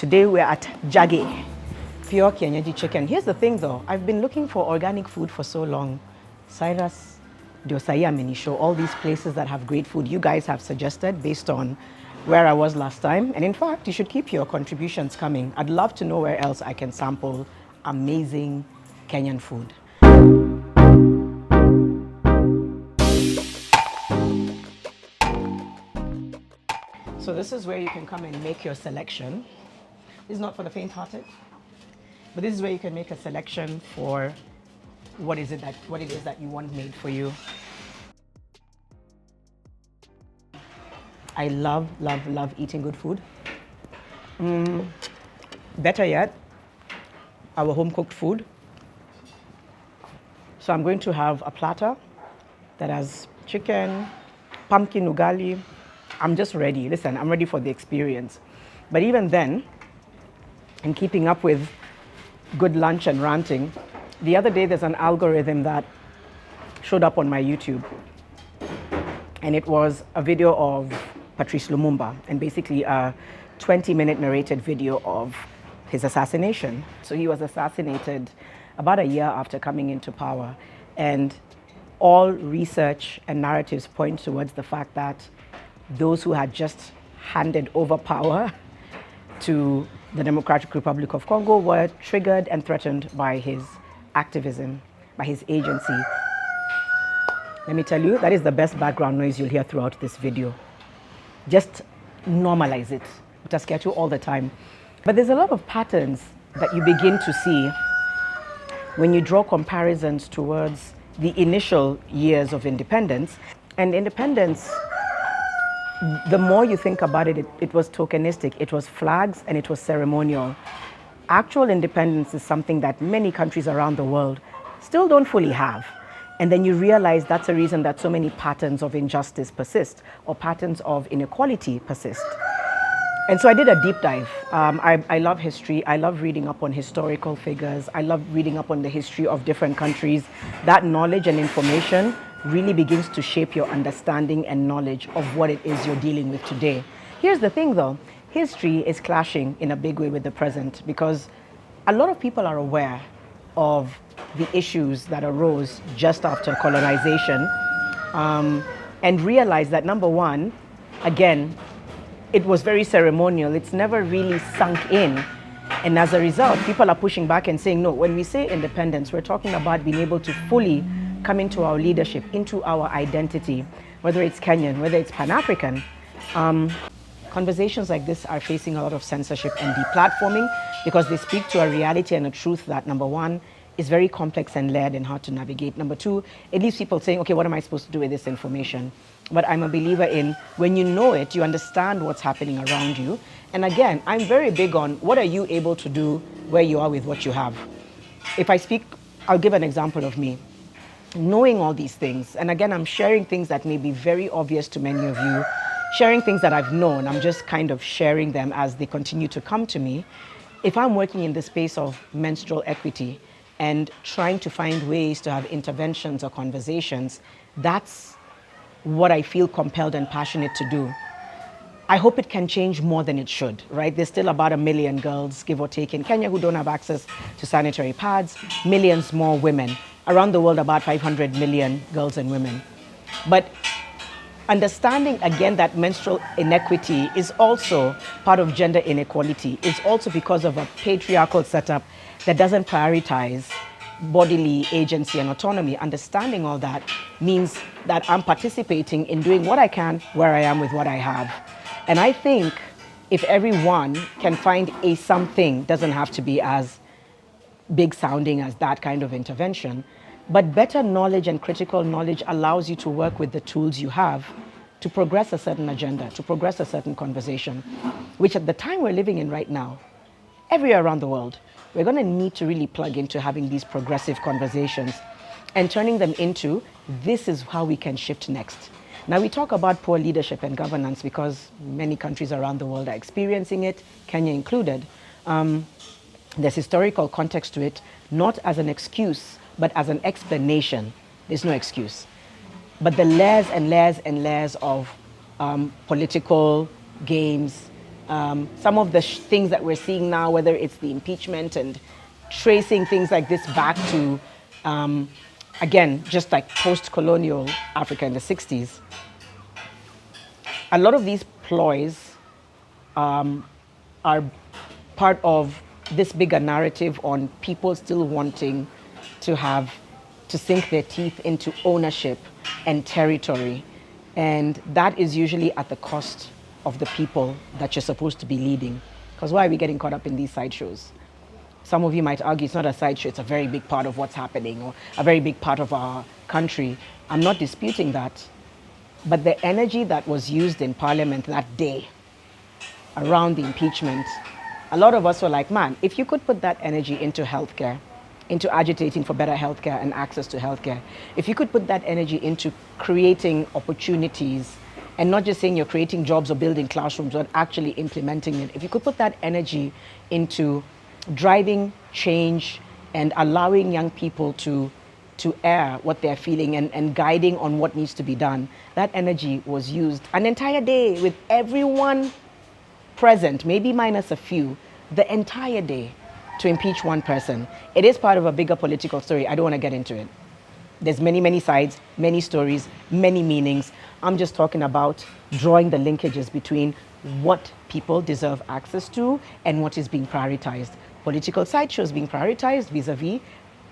Today we're at Jage, pure Kienyeji chicken. Here's the thing though, I've been looking for organic food for so long. Cyrus, Diosaya Mini Show, all these places that have great food you guys have suggested based on where I was last time. And in fact, you should keep your contributions coming. I'd love to know where else I can sample amazing Kenyan food. So this is where you can come and make your selection. This is not for the faint-hearted, but this is where you can make a selection for what it is that you want made for you. I love eating good food. Better yet, our home-cooked food. So I'm going to have a platter that has chicken, pumpkin ugali. I'm just ready. Listen, I'm ready for the experience. But even then, in keeping up with good lunch and ranting, the other day there's an algorithm that showed up on my YouTube. And it was a video of Patrice Lumumba, and basically a 20-minute narrated video of his assassination. So he was assassinated about a year after coming into power. And all research and narratives point towards the fact that those who had just handed over power to the Democratic Republic of Congo were triggered and threatened by his activism, by his agency. Let me tell you, that is the best background noise you'll hear throughout this video. Just normalize it. It has scared you all the time. But there's a lot of patterns that you begin to see when you draw comparisons towards the initial years of independence. And independence, the more you think about it, it was tokenistic, it was flags, and it was ceremonial. Actual independence is something that many countries around the world still don't fully have. And then you realize that's a reason that so many patterns of injustice persist, or patterns of inequality persist. And so I did a deep dive. I love history. I love reading up on historical figures. I love reading up on the history of different countries. That knowledge and information really begins to shape your understanding and knowledge of what it is you're dealing with today. Here's the thing though, history is clashing in a big way with the present, because a lot of people are aware of the issues that arose just after colonization, and realize that, number one, again, it was very ceremonial. It's never really sunk in. And as a result, people are pushing back and saying, no, when we say independence, we're talking about being able to fully come into our leadership, into our identity, whether it's Kenyan, whether it's Pan-African. Conversations like this are facing a lot of censorship and deplatforming because they speak to a reality and a truth that, number one, is very complex and layered and hard to navigate. Number two, it leaves people saying, okay, what am I supposed to do with this information? But I'm a believer in when you know it, you understand what's happening around you. And again, I'm very big on what are you able to do where you are with what you have. If I speak, I'll give an example of me. Knowing all these things, and again, I'm sharing things that may be very obvious to many of you, sharing things that I've known, I'm just kind of sharing them as they continue to come to me. If I'm working in the space of menstrual equity and trying to find ways to have interventions or conversations, that's what I feel compelled and passionate to do. I hope it can change more than it should, right? There's still about 1 million girls, give or take, in Kenya who don't have access to sanitary pads, millions more women. Around the world, about 500 million girls and women. But understanding, again, that menstrual inequity is also part of gender inequality. It's also because of a patriarchal setup that doesn't prioritize bodily agency and autonomy. Understanding all that means that I'm participating in doing what I can where I am with what I have. And I think if everyone can find a something, doesn't have to be as big sounding as that kind of intervention, but better knowledge and critical knowledge allows you to work with the tools you have to progress a certain agenda, to progress a certain conversation, which at the time we're living in right now, everywhere around the world, we're going to need to really plug into having these progressive conversations and turning them into, this is how we can shift next. Now we talk about poor leadership and governance because many countries around the world are experiencing it, Kenya included. There's historical context to it, not as an excuse, but as an explanation. There's no excuse. But the layers and layers and layers of political games, Some of the things that we're seeing now, whether it's the impeachment and tracing things like this back to, again, just like post-colonial Africa in the 60s, a lot of these ploys are part of this bigger narrative on people still wanting to sink their teeth into ownership and territory. And that is usually at the cost of the people that you're supposed to be leading. Because why are we getting caught up in these sideshows? Some of you might argue it's not a sideshow, it's a very big part of what's happening or a very big part of our country. I'm not disputing that. But the energy that was used in Parliament that day around the impeachment, a lot of us were like, man, if you could put that energy into healthcare, into agitating for better healthcare and access to healthcare, if you could put that energy into creating opportunities and not just saying you're creating jobs or building classrooms, but actually implementing it, if you could put that energy into driving change and allowing young people to air what they're feeling and guiding on what needs to be done, that energy was used an entire day with everyone present, maybe minus a few, the entire day to impeach one person. It is part of a bigger political story. I don't want to get into it. There's many, many sides, many stories, many meanings. I'm just talking about drawing the linkages between what people deserve access to and what is being prioritized. Political sideshows being prioritized vis-a-vis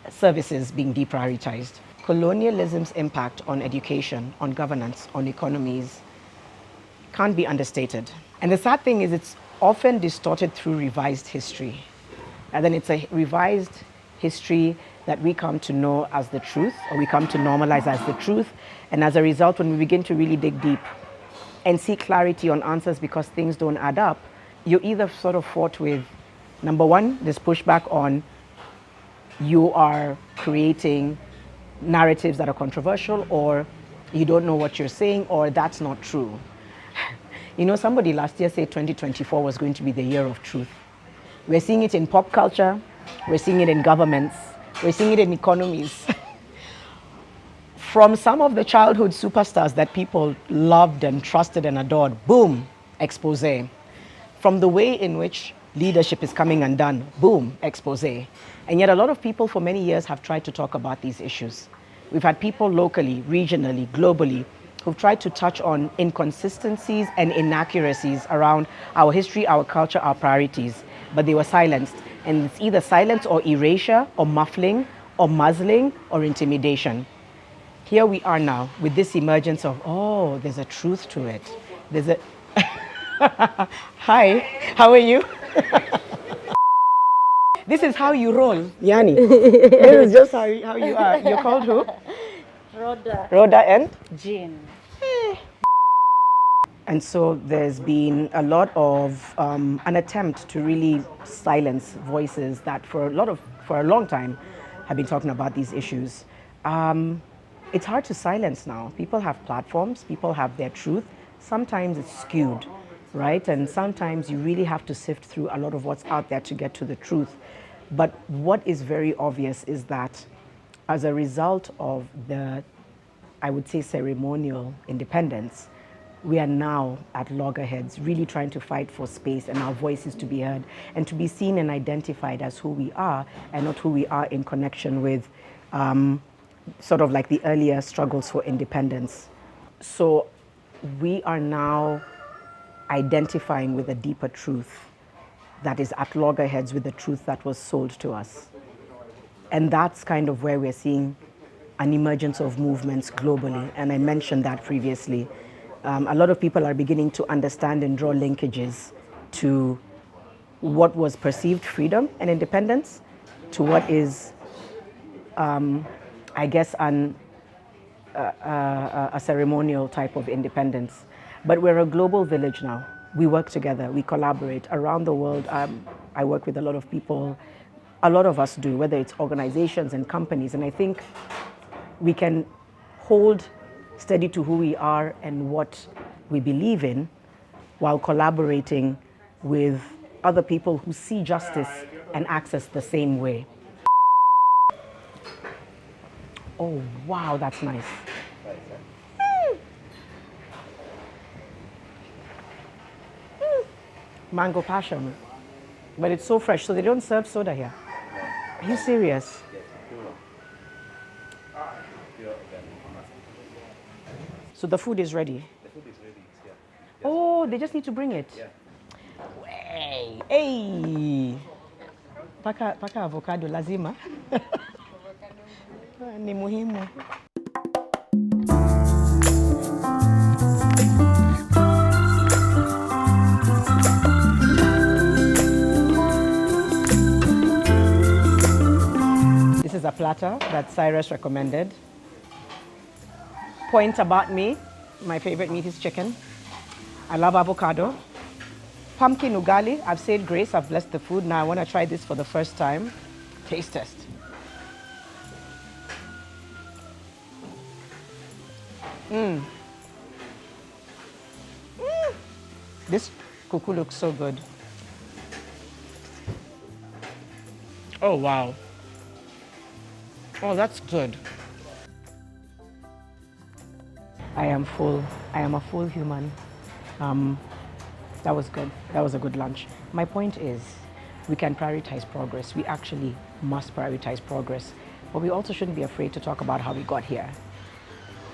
services being deprioritized. Colonialism's impact on education, on governance, on economies can't be understated. And the sad thing is it's often distorted through revised history. And then it's a revised history that we come to know as the truth, or we come to normalize as the truth. And as a result, when we begin to really dig deep and seek clarity on answers because things don't add up, you're either sort of fought with, number one, this pushback on you are creating narratives that are controversial, or you don't know what you're saying, or that's not true. You know, somebody last year said 2024 was going to be the year of truth. We're seeing it in pop culture, we're seeing it in governments, we're seeing it in economies. From some of the childhood superstars that people loved and trusted and adored, boom, expose. From the way in which leadership is coming undone, boom, expose. And yet a lot of people for many years have tried to talk about these issues. We've had people locally, regionally, globally, who've tried to touch on inconsistencies and inaccuracies around our history, our culture, our priorities, but they were silenced. And it's either silence or erasure or muffling or muzzling or intimidation. Here we are now with this emergence of, oh, there's a truth to it. There's a... Hi, how are you? This is how you roll, Yani. This is just how you are. You're called who? Rhoda. Rhoda and? Jean. And so there's been a lot of an attempt to really silence voices that for a long time have been talking about these issues. It's hard to silence now. People have platforms, people have their truth. Sometimes it's skewed, right? And sometimes you really have to sift through a lot of what's out there to get to the truth. But what is very obvious is that as a result of the, I would say, ceremonial independence, we are now at loggerheads, really trying to fight for space and our voices to be heard and to be seen and identified as who we are and not who we are in connection with sort of like the earlier struggles for independence. So we are now identifying with a deeper truth that is at loggerheads with the truth that was sold to us. And that's kind of where we're seeing an emergence of movements globally. And I mentioned that previously. A lot of people are beginning to understand and draw linkages to what was perceived freedom and independence to what is, I guess, a ceremonial type of independence. But we're a global village now. We work together, we collaborate around the world. I work with a lot of people, a lot of us do, whether it's organizations and companies. And I think we can hold steady to who we are and what we believe in while collaborating with other people who see justice and access the same way. Oh, wow, that's nice. mango passion. But it's so fresh, so they don't serve soda here. Are you serious? So the food is ready? The food is ready, yeah. Oh, they just need to bring it? Yeah. Hey! Paka avocado lazima. Ni muhimu. This is a platter that Cyrus recommended. Point about me, my favorite meat is chicken. I love avocado. Pumpkin ugali, I've said grace, I've blessed the food. Now I want to try this for the first time. Taste test. This kuku looks so good. Oh, wow. Oh, that's good. I am full. I am a full human. That was good. That was a good lunch. My point is, we can prioritize progress. We actually must prioritize progress. But we also shouldn't be afraid to talk about how we got here.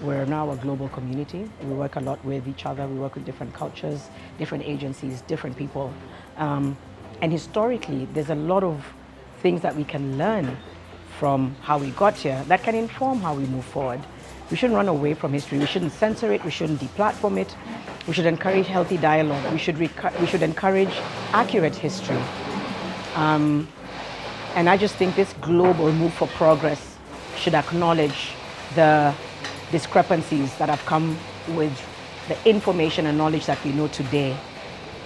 We're now a global community. We work a lot with each other. We work with different cultures, different agencies, different people. And historically, there's a lot of things that we can learn from how we got here that can inform how we move forward. We shouldn't run away from history. We shouldn't censor it. We shouldn't deplatform it. We should encourage healthy dialogue. We should encourage accurate history. And I just think this global move for progress should acknowledge the discrepancies that have come with the information and knowledge that we know today.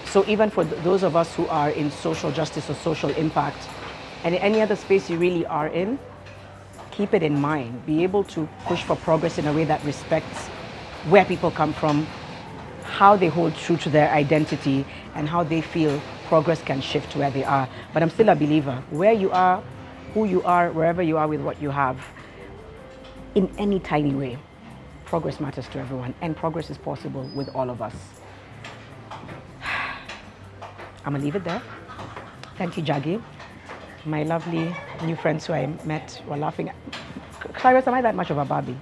So even for those of us who are in social justice or social impact, and any other space you really are in, keep it in mind. Be able to push for progress in a way that respects where people come from, how they hold true to their identity, and how they feel progress can shift where they are. But I'm still a believer. Where you are, who you are, wherever you are with what you have, in any tiny way, progress matters to everyone, and progress is possible with all of us. I'm gonna leave it there. Thank you, Jaggi. My lovely new friends who I met were laughing. Cyrus, am I that much of a Barbie?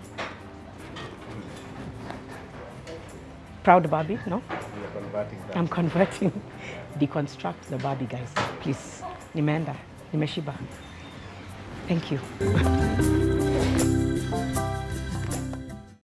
Proud Barbie? No? You're converting that. I'm converting. Deconstruct the Barbie, guys. Please. Nimeenda. Nimeshiba. Thank you.